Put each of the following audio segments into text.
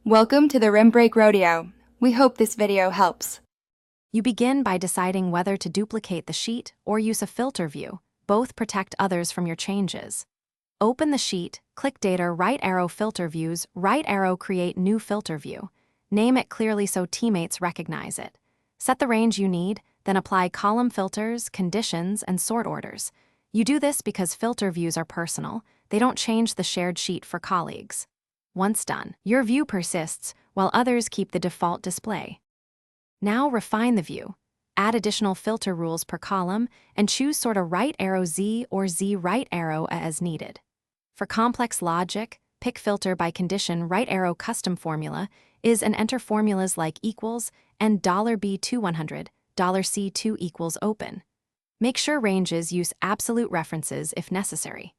Welcome to the Rim Break Rodeo. We hope this video helps. You begin by deciding whether to duplicate the sheet or use a filter view. Both protect others from your changes. Open the sheet, click Data, right arrow Filter Views, right arrow Create New Filter View. Name it clearly so teammates recognize it. Set the range you need, then apply column filters, conditions, and sort orders. You do this because filter views are personal. They don't change the shared sheet for colleagues. Once done, your view persists while others keep the default display. Now refine the view. Add additional filter rules per column and choose sort a right arrow Z or Z right arrow as needed. For complex logic, pick filter by condition. Right arrow custom formula is and enter formulas like equals and $B2 $100, $C2 equals open. Make sure ranges use absolute references if necessary.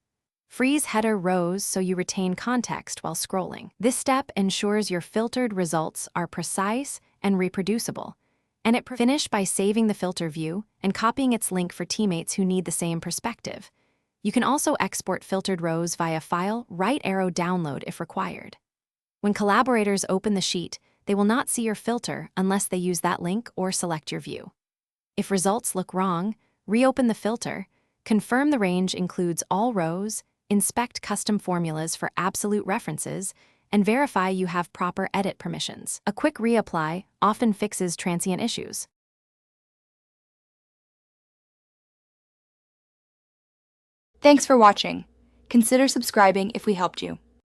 Freeze header rows so you retain context while scrolling. This step ensures your filtered results are precise and reproducible, and finish by saving the filter view and copying its link for teammates who need the same perspective. You can also export filtered rows via File, right arrow Download if required. When collaborators open the sheet, they will not see your filter unless they use that link or select your view. If results look wrong, reopen the filter, confirm the range includes all rows, inspect custom formulas for absolute references, and verify you have proper edit permissions. A quick reapply often fixes transient issues. Thanks for watching. Consider subscribing if we helped you.